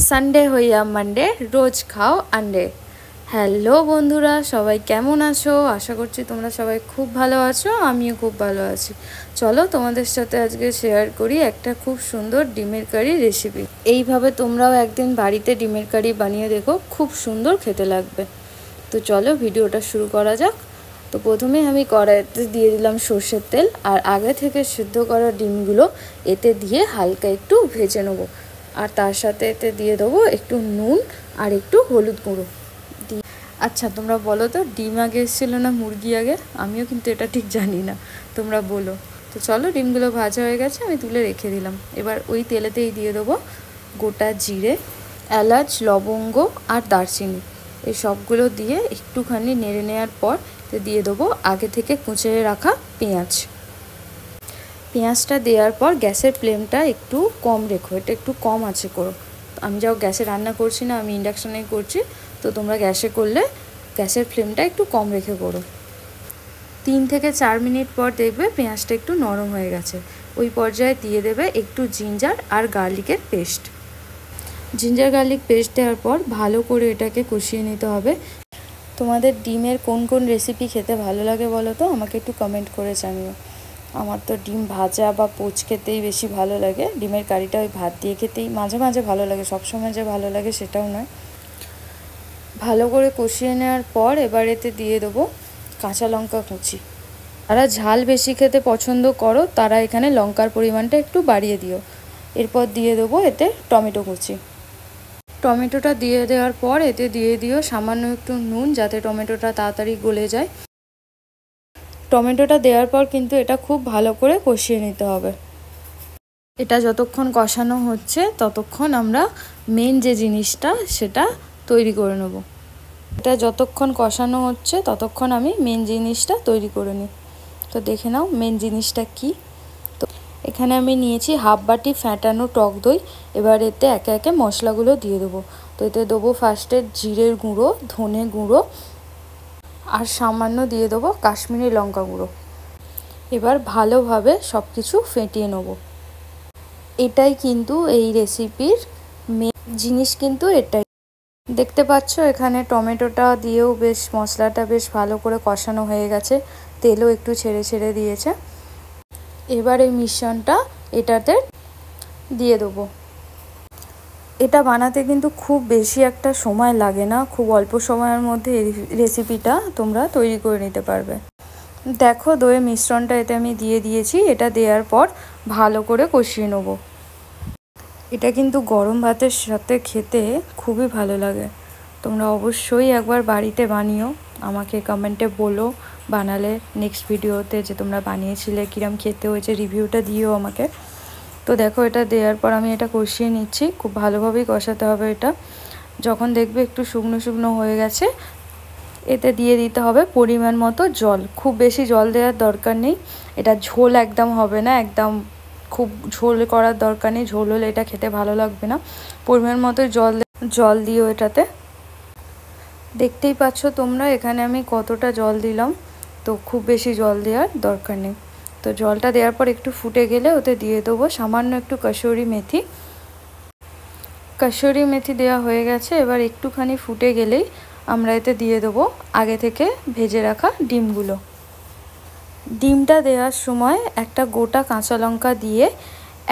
Sunday হইয়া Monday রোজ খাও আন্ডে। Hello বন্ধুরা, সবাই কেমন আছো? আশা করছি তোমরা সবাই খুব ভালো আছো, আমিও খুব ভালো আছি। চলো তোমাদের সাথে আজকে শেয়ার করি একটা খুব সুন্দর ডিমের কারি রেসিপি। এইভাবে তোমরাও একদিন বাড়িতে ডিমের কারি বানিয়ে দেখো, খুব সুন্দর খেতে লাগবে। তো চলো ভিডিওটা শুরু করা যাক। তো প্রথমে আমি কড়াইতে দিয়ে দিলাম সর্ষের তেল, আর আগে থেকে সিদ্ধ করা ডিমগুলো এতে দিয়ে হালকা একটু ভেজে নেবো। আর তার সাথে এতে দিয়ে দেবো একটু নুন আর একটু হলুদ গুঁড়ো। আচ্ছা তোমরা বলো তো, ডিম আগে এসেছিলো না মুরগি আগে? আমিও কিন্তু এটা ঠিক জানি না, তোমরা বলো। তো চলো, ডিমগুলো ভাজা হয়ে গেছে, আমি তুলে রেখে দিলাম। এবার ওই তেলেতেই দিয়ে দেবো গোটা জিরে, এলাচ, লবঙ্গ আর দারচিনি। এই সবগুলো দিয়ে একটুখানি নেড়ে নেওয়ার পর দিয়ে দেবো আগে থেকে কুচে রাখা পেঁয়াজটা দেওয়ার পর গ্যাসের ফ্লেমটা একটু কম রেখো, এটা একটু কম আঁচে করো। আমি যাও গ্যাসে রান্না করছি না, আমি ইন্ডাকশানে করছি, তো তোমরা গ্যাসে করলে গ্যাসের ফ্লেমটা একটু কম রেখে করো। 3 থেকে 4 মিনিট পর দেখবে পেঁয়াজটা একটু নরম হয়ে গেছে। ওই পর্যায়ে দিয়ে দেবে একটু জিঞ্জার আর গার্লিকের পেস্ট। জিঞ্জার গার্লিক পেস্ট দেওয়ার পর ভালো করে এটাকে কষিয়ে নিতে হবে। তোমাদের ডিমের কোন কোন রেসিপি খেতে ভালো লাগে বলো তো, আমাকে একটু কমেন্ট করে জানিও। আমার তো ডিম ভাজা বা পোচ খেতেই বেশি ভালো লাগে। ডিমের কারিটা ওই ভাত দিয়ে খেতেই মাঝে মাঝে ভালো লাগে, সবসময় যে ভালো লাগে সেটাও নয়। ভালো করে কষিয়ে নেওয়ার পর এবার এতে দিয়ে দেবো কাঁচা লঙ্কা কুচি। যারা ঝাল বেশি খেতে পছন্দ করো তারা এখানে লঙ্কার পরিমাণটা একটু বাড়িয়ে দিও। এরপর দিয়ে দেবো এতে টমেটো কুচি। টমেটোটা দিয়ে দেওয়ার পর এতে দিয়ে দিও সামান্য একটু নুন, যাতে টমেটোটা তাড়াতাড়ি গলে যায়। টমেটোটা দেওয়ার পর কিন্তু এটা খুব ভালো করে কষিয়ে নিতে হবে। এটা যতক্ষণ কষানো হচ্ছে ততক্ষণ আমরা মেন যে জিনিসটা সেটা তৈরি করে নেব। এটা যতক্ষণ কষানো হচ্ছে ততক্ষণ আমি মেন জিনিসটা তৈরি করে নিই। তো দেখে নাও মেন জিনিসটা কি। তো এখানে আমি নিয়েছি হাফ বাটি ফ্যাটানো টক দই। এবার এতে একে একে মশলাগুলো দিয়ে দেবো। তো এতে দেবো ফার্স্টে জিরের গুঁড়ো, ধনে গুঁড়ো আর সামান্য দিয়ে দেবো কাশ্মীরি লঙ্কা গুঁড়ো। এবার ভালোভাবে সব কিছু ফেটিয়ে নেব। এটাই কিন্তু এই রেসিপির মেন জিনিস, কিন্তু এটাই। দেখতে পাচ্ছ এখানে টমেটোটা দিয়েও বেশ মশলাটা বেশ ভালো করে কষানো হয়ে গেছে, তেলও একটু ছেড়ে ছেড়ে দিয়েছে। এবার এই মিশ্রণটা এটাতে দিয়ে দেবো। এটা বানাতে কিন্তু খুব বেশি একটা সময় লাগে না, খুব অল্প সময়ের মধ্যে এই রেসিপিটা তোমরা তৈরি করে নিতে পারবে। দেখো দইয়ের মিশ্রণটা এতে আমি দিয়ে দিয়েছি। এটা দেওয়ার পর ভালো করে কষিয়ে নেব। এটা কিন্তু গরম ভাতের সাথে খেতে খুবই ভালো লাগে। তোমরা অবশ্যই একবার বাড়িতে বানিও, আমাকে কমেন্টে বলো বানালে নেক্সট ভিডিওতে যে তোমরা বানিয়েছিলে, কিরম খেতে হয়েছে রিভিউটা দিও আমাকে। তো দেখো এটা দেওয়ার পর আমি এটা কষিয়ে নিচ্ছি, খুব ভালোভাবেই কষাতে হবে এটা। যখন দেখবে একটু শুকনো শুকনো হয়ে গেছে এতে দিয়ে দিতে হবে পরিমাণ মতো জল। খুব বেশি জল দেওয়ার দরকার নেই, এটা ঝোল একদম হবে না, একদম খুব ঝোল করার দরকার নেই, ঝোল হলে এটা খেতে ভালো লাগবে না। পরিমাণ মতো জল দিও এটাতে। দেখতেই পাচ্ছ তোমরা এখানে আমি কতটা জল দিলাম, তো খুব বেশি জল দেওয়ার দরকার নেই। তো জলটা দেওয়ার পর একটু ফুটে গেলে ওতে দিয়ে দেবো সামান্য একটু কসুরি মেথি। কসুরি মেথি দেওয়া হয়ে গেছে। এবার একটুখানি ফুটে গেলেই আমরা এতে দিয়ে দেবো আগে থেকে ভেজে রাখা ডিমগুলো। ডিমটা দেওয়ার সময় একটা গোটা কাঁচা লঙ্কা দিয়ে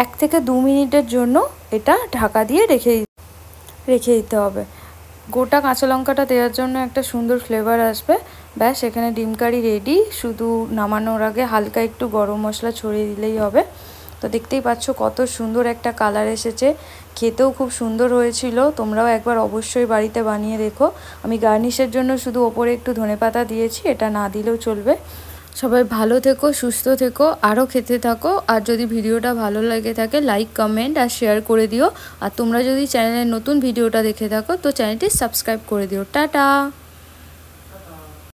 1 থেকে 2 মিনিটের জন্য এটা ঢাকা দিয়ে রেখে দিতে হবে। গোটা কাঁচা লঙ্কাটা দেওয়ার জন্য একটা সুন্দর ফ্লেভার আসবে। ব্যাস এখানে ডিম কারি রেডি। শুধু নামানোর আগে হালকা একটু গরম মশলা ছড়িয়ে দিলেই হবে। তো দেখতেই পাচ্ছ কত সুন্দর একটা কালার এসেছে, খেতেও খুব সুন্দর হয়েছিল। তোমরাও একবার অবশ্যই বাড়িতে বানিয়ে দেখো। আমি গার্নিশের জন্য শুধু ওপরে একটু ধনেপাতা দিয়েছি, এটা না দিলেও চলবে। সবাই ভালো থেকো, সুস্থ থেকো, আরও খেতে থাকো। আর যদি ভিডিওটা ভালো লেগে থাকে লাইক, কমেন্ট আর শেয়ার করে দিও। আর তোমরা যদি চ্যানেলের নতুন ভিডিওটা দেখে থাকো তো চ্যানেলটি সাবস্ক্রাইব করে দিও। টাটা।